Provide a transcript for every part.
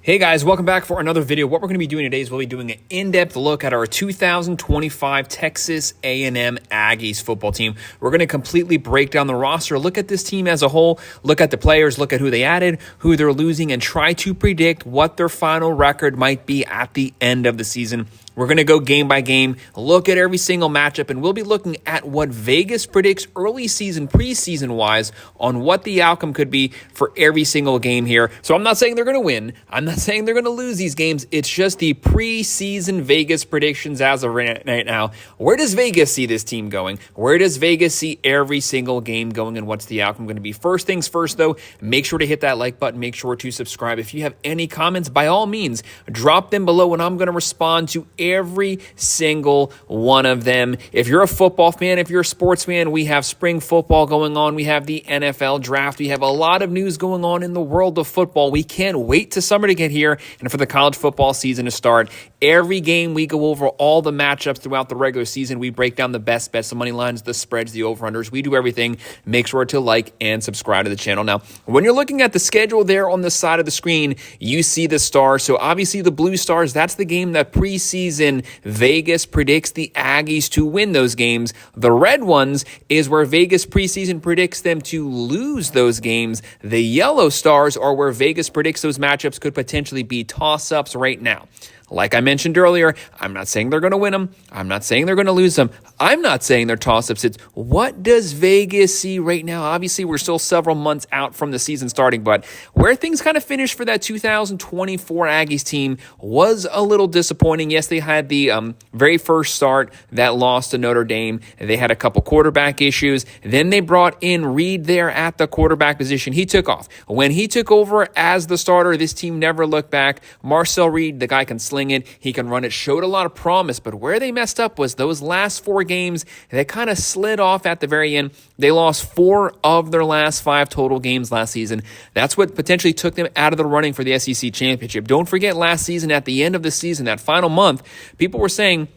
Hey guys, welcome back for another video. What we're going to be doing today is we'll be doing an in-depth look at our 2025 Texas A&M Aggies football team. We're going to completely break down the roster, look at this team as a whole, look at the players, look at who they added, who they're losing, and try to predict what their final record might be at the end of the season. We're going to go game by game, look at every single matchup, and we'll be looking at what Vegas predicts early season, preseason-wise, on what the outcome could be for every single game here. So I'm not saying they're going to win. I'm not saying they're going to lose these games. It's just the preseason Vegas predictions as of right now. Where does Vegas see this team going? Where does Vegas see every single game going, and what's the outcome going to be? First things first, though, make sure to hit that like button. Make sure to subscribe. If you have any comments, by all means, drop them below, and I'm going to respond to every single one of them. If you're a football fan, if you're a sports fan, we have spring football going on. We have the NFL draft. We have a lot of news going on in the world of football. We can't wait to summer to get here and for the college football season to start. Every game we go over all the matchups throughout the regular season. We break down the best bets, the money lines, the spreads, the over-unders. We do everything. Make sure to like and subscribe to the channel. Now, when you're looking at the schedule there on the side of the screen, you see the stars. So obviously the Blue Stars, that's the game that preseason Vegas predicts the Aggies to win those games. The red ones is where Vegas preseason predicts them to lose those games. The yellow stars are where Vegas predicts those matchups could potentially be toss-ups right now. Like I mentioned earlier, I'm not saying they're going to win them. I'm not saying they're going to lose them. I'm not saying they're toss-ups. It's what does Vegas see right now? Obviously, we're still several months out from the season starting, but where things kind of finished for that 2024 Aggies team was a little disappointing. Yes, they had the very first start that lost to Notre Dame. They had a couple quarterback issues. Then they brought in Reed there at the quarterback position. He took off. When he took over as the starter, this team never looked back. Marcel Reed, the guy can sling it, he can run it, showed a lot of promise, but where they messed up was those last four games. They kind of slid off at the very end. They lost 4 of their last 5 total games last season. That's what potentially took them out of the running for the SEC championship. Don't forget last season, at the end of the season, that final month, people were saying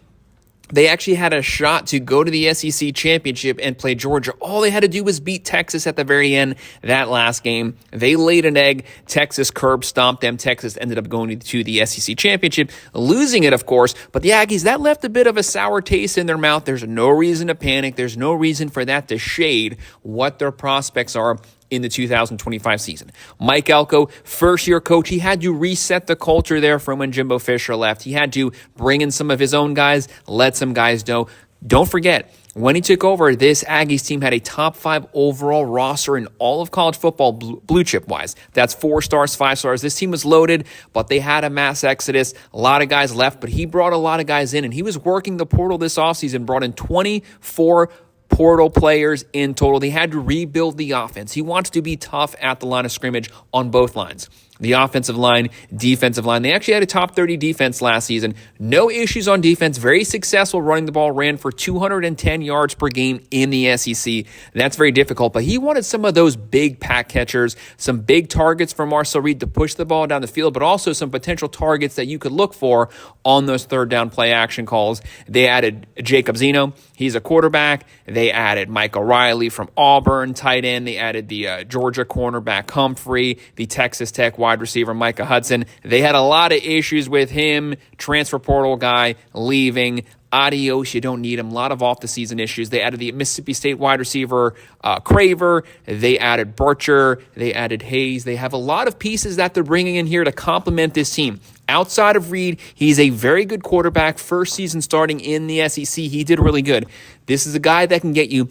they actually had a shot to go to the SEC championship and play Georgia. All they had to do was beat Texas at the very end that last game. They laid an egg. Texas curb stomped them. Texas ended up going to the SEC championship, losing it, of course. But the Aggies, that left a bit of a sour taste in their mouth. There's no reason to panic. There's no reason for that to shade what their prospects are in the 2025 season. Mike Elko, first-year coach, he had to reset the culture there from when Jimbo Fisher left. He had to bring in some of his own guys, let some guys know. Don't forget, when he took over, this Aggies team had a top 5 overall roster in all of college football, blue chip-wise. That's 4 stars, 5 stars. This team was loaded, but they had a mass exodus. A lot of guys left, but he brought a lot of guys in, and he was working the portal this offseason, brought in 24 portal players in total. They had to rebuild the offense. He wants to be tough at the line of scrimmage on both lines. The offensive line, defensive line. They actually had a top 30 defense last season. No issues on defense. Very successful running the ball. Ran for 210 yards per game in the SEC. That's very difficult. But he wanted some of those big pack catchers, some big targets for Marcel Reed to push the ball down the field, but also some potential targets that you could look for on those third down play action calls. They added Jacob Zeno. He's a quarterback. They added Mike O'Reilly from Auburn, tight end. They added the Georgia cornerback Humphrey, the Texas Tech wide receiver Micah Hudson. They had a lot of issues with him, transfer portal guy leaving. Adios, you don't need him. A lot of off-the-season issues. They added the Mississippi State wide receiver Craver. They added Burcher. They added Hayes. They have a lot of pieces that they're bringing in here to complement this team. Outside of Reed, he's a very good quarterback. First season starting in the SEC, he did really good. This is a guy that can get you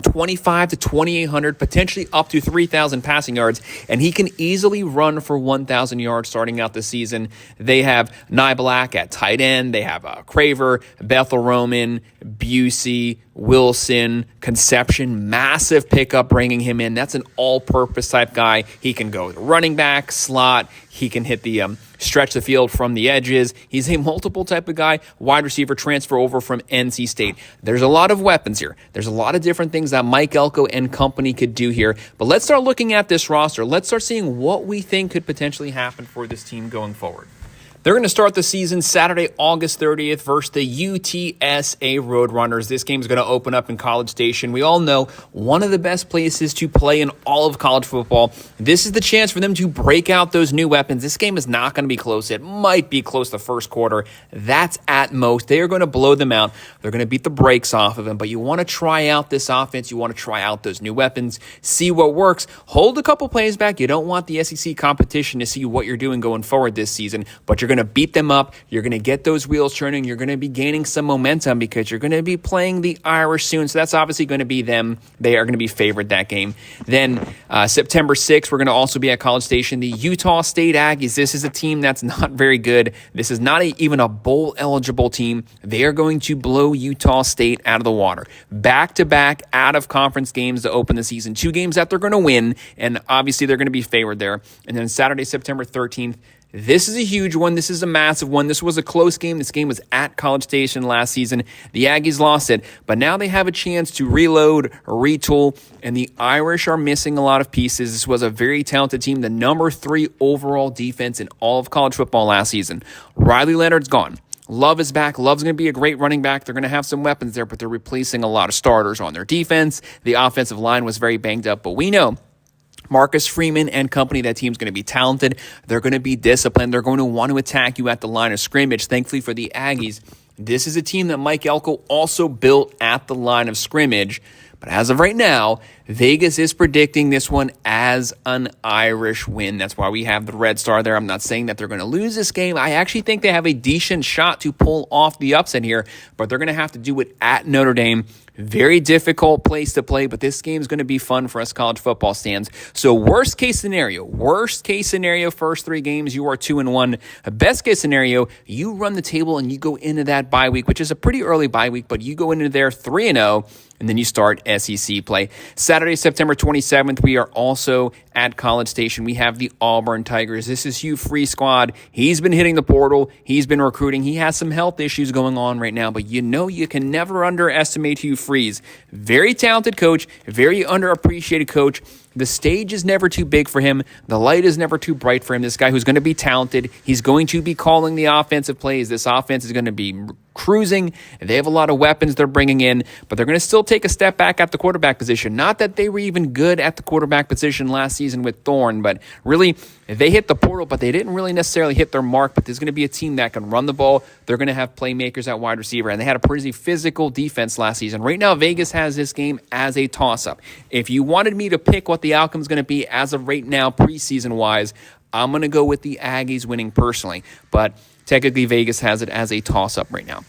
25 to 2,800, potentially up to 3,000 passing yards, and he can easily run for 1,000 yards starting out the season. They have Nye Black at tight end. They have Craver, Bethel Roman, Busey, Wilson, Conception. Massive pickup bringing him in. That's an all-purpose type guy. He can go running back, slot. He can hit the stretch the field from the edges. He's a multiple type of guy. Wide receiver transfer over from NC State. There's a lot of weapons here. There's a lot of different things that Mike Elko and company could do here. But let's start looking at this roster. Let's start seeing what we think could potentially happen for this team going forward. They're going to start the season Saturday, August 30th versus the UTSA Roadrunners. This game is going to open up in College Station. We all know one of the best places to play in all of college football. This is the chance for them to break out those new weapons. This game is not going to be close. It might be close the first quarter. That's at most. They are going to blow them out. They're going to beat the brakes off of them, but you want to try out this offense. You want to try out those new weapons, see what works. Hold a couple plays back. You don't want the SEC competition to see what you're doing going forward this season, but you're going to beat them up. You're going to get those wheels turning. You're going to be gaining some momentum because you're going to be playing the Irish soon. So that's obviously going to be them. They are going to be favored that game. Then September 6th, we're going to also be at College Station. The Utah State Aggies. This is a team that's not very good. This is not even a bowl eligible team. They are going to blow Utah State out of the water. Back-to-back out of conference games to open the season. 2 games that they're going to win, and obviously they're going to be favored there. And then Saturday, September 13th, this is a huge one. This is a massive one. This was a close game. This game was at College Station last season. The Aggies lost it, but now they have a chance to reload, retool, and the Irish are missing a lot of pieces. This was a very talented team, the number 3 overall defense in all of college football last season. Riley Leonard's gone. Love is back. Love's going to be a great running back. They're going to have some weapons there, but they're replacing a lot of starters on their defense. The offensive line was very banged up, but we know Marcus Freeman and company, that team's going to be talented. They're going to be disciplined. They're going to want to attack you at the line of scrimmage. Thankfully for the Aggies, this is a team that Mike Elko also built at the line of scrimmage. But as of right now, Vegas is predicting this one as an Irish win. That's why we have the red star there. I'm not saying that they're going to lose this game. I actually think they have a decent shot to pull off the upset here, but they're going to have to do it at Notre Dame. Very difficult place to play, but this game is going to be fun for us college football fans. So worst case scenario, first 3 games, you are 2-1. Best case scenario, you run the table and you go into that bye week, which is a pretty early bye week, but you go into there 3-0, and then you start SEC play. Saturday, September 27th, we are also at College Station. We have the Auburn Tigers. This is Hugh Freeze squad. He's been hitting the portal. He's been recruiting. He has some health issues going on right now, but you know you can never underestimate Hugh Freeze. Very talented coach, very underappreciated coach. The stage is never too big for him. The light is never too bright for him. This guy who's going to be talented. He's going to be calling the offensive plays. This offense is going to be cruising. They have a lot of weapons they're bringing in, but they're going to still take a step back at the quarterback position. Not that they were even good at the quarterback position last season with Thorne, but really they hit the portal, but they didn't really necessarily hit their mark. But there's going to be a team that can run the ball. They're going to have playmakers at wide receiver, and they had a pretty physical defense last season. Right now, Vegas has this game as a toss-up. If you wanted me to pick what the outcome is going to be as of right now, preseason-wise, I'm going to go with the Aggies winning personally. But technically, Vegas has it as a toss-up right now.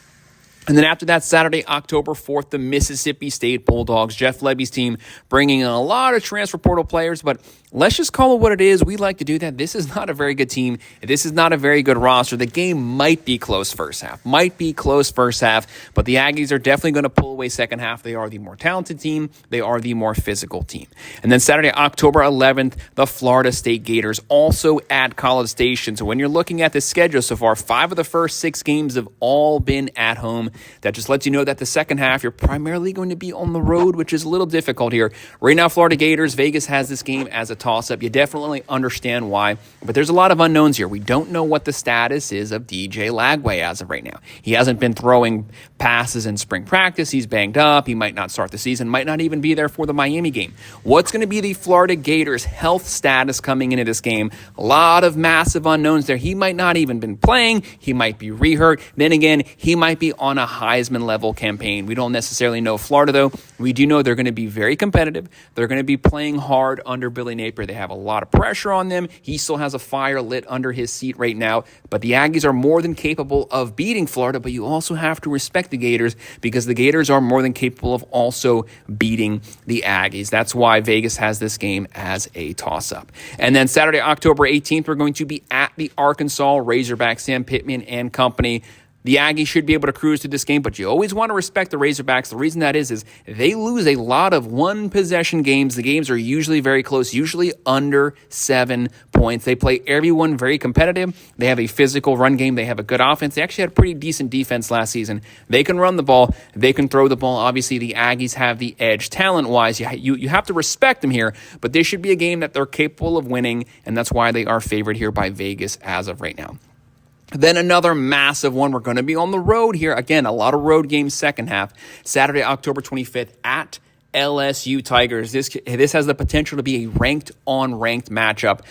And then after that, Saturday, October 4th, the Mississippi State Bulldogs, Jeff Lebby's team, bringing in a lot of transfer portal players, but let's just call it what it is. We like to do that. This is not a very good team. This is not a very good roster. The game might be close first half, but the Aggies are definitely going to pull away second half. They are the more talented team. They are the more physical team. And then Saturday, October 11th, the Florida State Gators, also at College Station. So when you're looking at the schedule so far, 5 of the first 6 games have all been at home. That just lets you know that the second half, you're primarily going to be on the road, which is a little difficult here. Right now, Florida Gators, Vegas has this game as a toss-up. You definitely understand why, but there's a lot of unknowns here. We don't know what the status is of DJ Lagaway as of right now. He hasn't been throwing passes in spring practice. He's banged up. He might not start the season, might not even be there for the Miami game. What's going to be the Florida Gators' health status coming into this game? A lot of massive unknowns there. He might not even been playing. He might be re-hurt. Then again, he might be on a Heisman level campaign. We don't necessarily know Florida, though. We do know they're going to be very competitive. They're going to be playing hard under Billy Napier. They have a lot of pressure on them. He still has a fire lit under his seat right now, but the Aggies are more than capable of beating Florida, but you also have to respect the Gators because the Gators are more than capable of also beating the Aggies. That's why Vegas has this game as a toss-up. And then Saturday, October 18th, we're going to be at the Arkansas Razorbacks, Sam Pittman and company. The Aggies should be able to cruise through this game, but you always want to respect the Razorbacks. The reason that is they lose a lot of one-possession games. The games are usually very close, usually under 7 points. They play everyone very competitive. They have a physical run game. They have a good offense. They actually had a pretty decent defense last season. They can run the ball. They can throw the ball. Obviously, the Aggies have the edge talent-wise. You have to respect them here, but this should be a game that they're capable of winning, and that's why they are favored here by Vegas as of right now. Then another massive one. We're going to be on the road here. Again, a lot of road games second half. Saturday, October 25th at LSU Tigers. This has the potential to be a ranked-on-ranked matchup.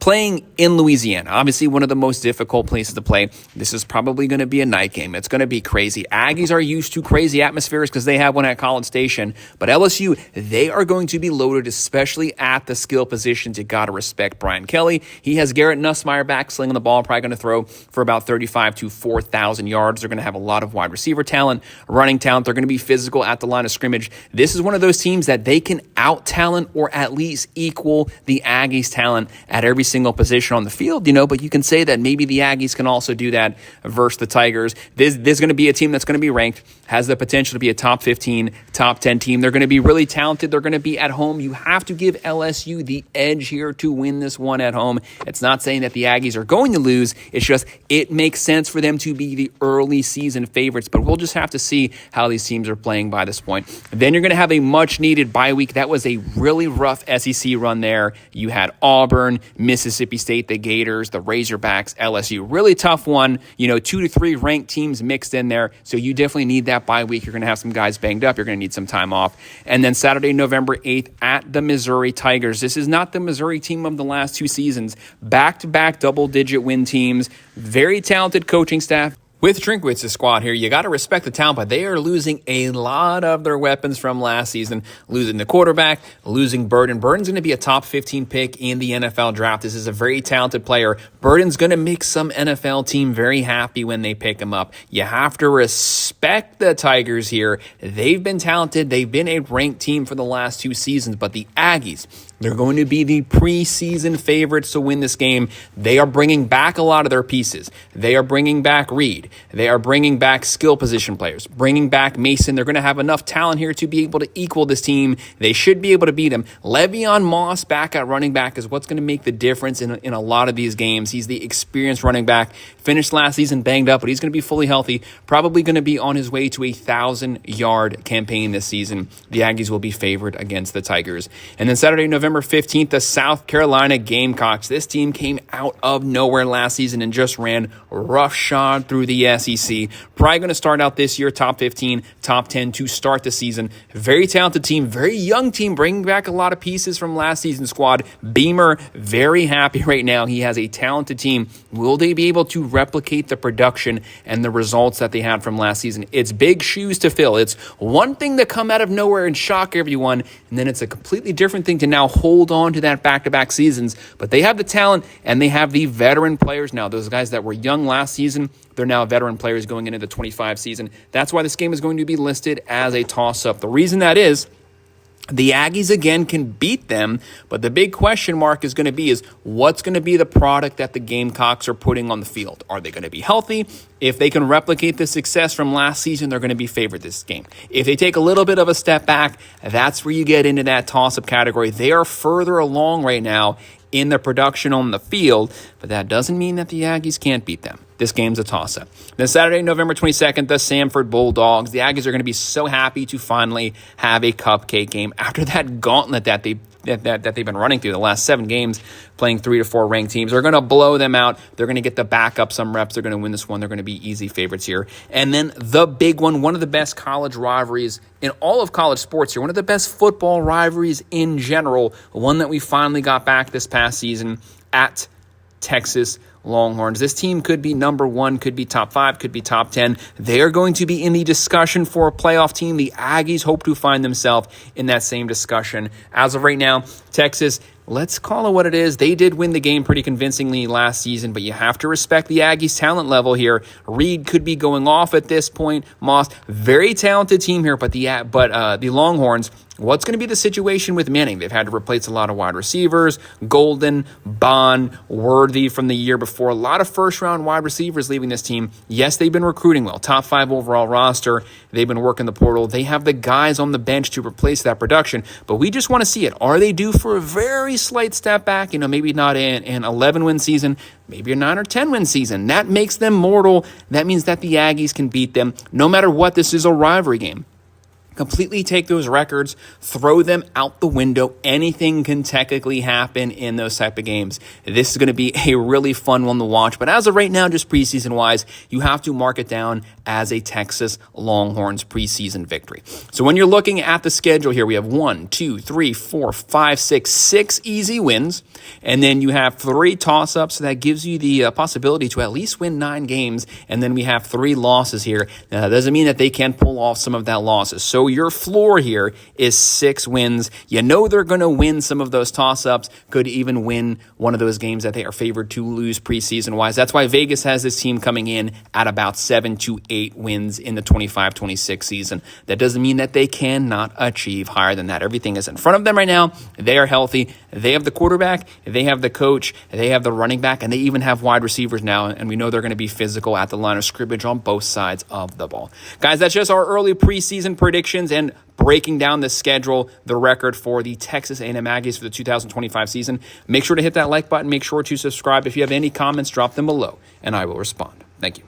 Playing in Louisiana, obviously one of the most difficult places to play. This is probably going to be a night game. It's going to be crazy. Aggies are used to crazy atmospheres because they have one at College Station. But LSU, they are going to be loaded, especially at the skill positions. You got to respect Brian Kelly. He has Garrett Nussmeier back slinging the ball, probably going to throw for about 35 to 4,000 yards. They're going to have a lot of wide receiver talent, running talent. They're going to be physical at the line of scrimmage. This is one of those teams that they can out-talent or at least equal the Aggies' talent at every single position on the field, but you can say that maybe the Aggies can also do that versus the Tigers. This is going to be a team that's going to be ranked, has the potential to be a top 15, top 10 team. They're going to be really talented. They're going to be at home. You have to give LSU the edge here to win this one at home. It's not saying that the Aggies are going to lose. It's just it makes sense for them to be the early season favorites, but we'll just have to see how these teams are playing by this point. Then you're going to have a much-needed bye week. That was a really rough SEC run there. You had Auburn, Mississippi State, the Gators, the Razorbacks, LSU. Really tough one. 2 to 3 ranked teams mixed in there. So you definitely need that bye week. You're going to have some guys banged up. You're going to need some time off. And then Saturday, November 8th at the Missouri Tigers. This is not the Missouri team of the last 2 seasons. Back-to-back double-digit win teams. Very talented coaching staff. With Drinkwitz's squad here, you got to respect the talent, but they are losing a lot of their weapons from last season. Losing the quarterback, losing Burden. Burden's going to be a top 15 pick in the NFL draft. This is a very talented player. Burden's going to make some NFL team very happy when they pick him up. You have to respect the Tigers here. They've been talented. They've been a ranked team for the last 2 seasons, but the Aggies, they're going to be the preseason favorites to win this game. They are bringing back a lot of their pieces. They are bringing back Reed. They are bringing back skill position players, bringing back Mason. They're going to have enough talent here to be able to equal this team. They should be able to beat them. Le'Veon Moss back at running back is what's going to make the difference in a lot of these games. He's the experienced running back. Finished last season banged up, but he's going to be fully healthy. Probably going to be on his way to a 1,000-yard campaign this season. The Aggies will be favored against the Tigers. And then Saturday, November 15th, the South Carolina Gamecocks. This team came out of nowhere last season and just ran roughshod through the SEC. Probably going to start out this year top 15, top 10 to start the season. Very talented team, very young team, bringing back a lot of pieces from last season's squad. Beamer, very happy right now. He has a talented team. Will they be able to replicate the production and the results that they had from last season? It's big shoes to fill. It's one thing to come out of nowhere and shock everyone, and then it's a completely different thing to now hold on to that back-to-back seasons. But they have the talent, and they have the veteran players now. Those guys that were young last season, they're now veteran players going into the 25 season. That's why this game is going to be listed as a toss-up. The reason that is, the Aggies, again, can beat them, but the big question mark is going to be what's going to be the product that the Gamecocks are putting on the field? Are they going to be healthy? If they can replicate the success from last season, they're going to be favored this game. If they take a little bit of a step back, that's where you get into that toss-up category. They are further along right now in the production on the field, but that doesn't mean that the Aggies can't beat them. This game's a toss-up. Then Saturday, November 22nd, the Samford Bulldogs. The Aggies are going to be so happy to finally have a cupcake game after that gauntlet that they've been running through the last 7 games, playing 3 to 4 ranked teams. They're going to blow them out. They're going to get the backup some reps. They're going to win this one. They're going to be easy favorites here. And then the big one of the best college rivalries in all of college sports here, one of the best football rivalries in general, one that we finally got back this past season at Texas Longhorns. This team could be number 1, could be top 5, could be top 10. They are going to be in the discussion for a playoff team. The Aggies hope to find themselves in that same discussion. As of right now, Texas, let's call it what it is. They did win the game pretty convincingly last season, but you have to respect the Aggies' talent level here. Reed could be going off at this point. Moss, very talented team here, but the Longhorns, what's going to be the situation with Manning? They've had to replace a lot of wide receivers. Golden, Bond, Worthy from the year before. A lot of first-round wide receivers leaving this team. Yes, they've been recruiting well. Top 5 overall roster. They've been working the portal. They have the guys on the bench to replace that production, but we just want to see it. Are they due for a very slight step back? Maybe not an 11-win season, maybe a 9 or 10-win season. That makes them mortal. That means that the Aggies can beat them no matter what. This is a rivalry game. completely take those records, throw them out the window. Anything can technically happen in those type of games. This is going to be a really fun one to watch. But as of right now, just preseason-wise, you have to mark it down as a Texas Longhorns preseason victory. So when you're looking at the schedule here, we have 6 easy wins. And then you have 3 toss-ups. So that gives you the possibility to at least win 9 games. And then we have 3 losses here. Now, that doesn't mean that they can't pull off some of that losses. So your floor here is 6 wins. You know they're going to win some of those toss-ups, could even win one of those games that they are favored to lose preseason-wise. That's why Vegas has this team coming in at about 7 to 8 wins in the 25-26 season. That doesn't mean that they cannot achieve higher than that. Everything is in front of them right now. They are healthy. They have the quarterback. They have the coach. They have the running back. And they even have wide receivers now. And we know they're going to be physical at the line of scrimmage on both sides of the ball. Guys, that's just our early preseason predictions and breaking down the schedule, the record for the Texas A&M Aggies for the 2025 season. Make sure to hit that like button. Make sure to subscribe. If you have any comments, drop them below, and I will respond. Thank you.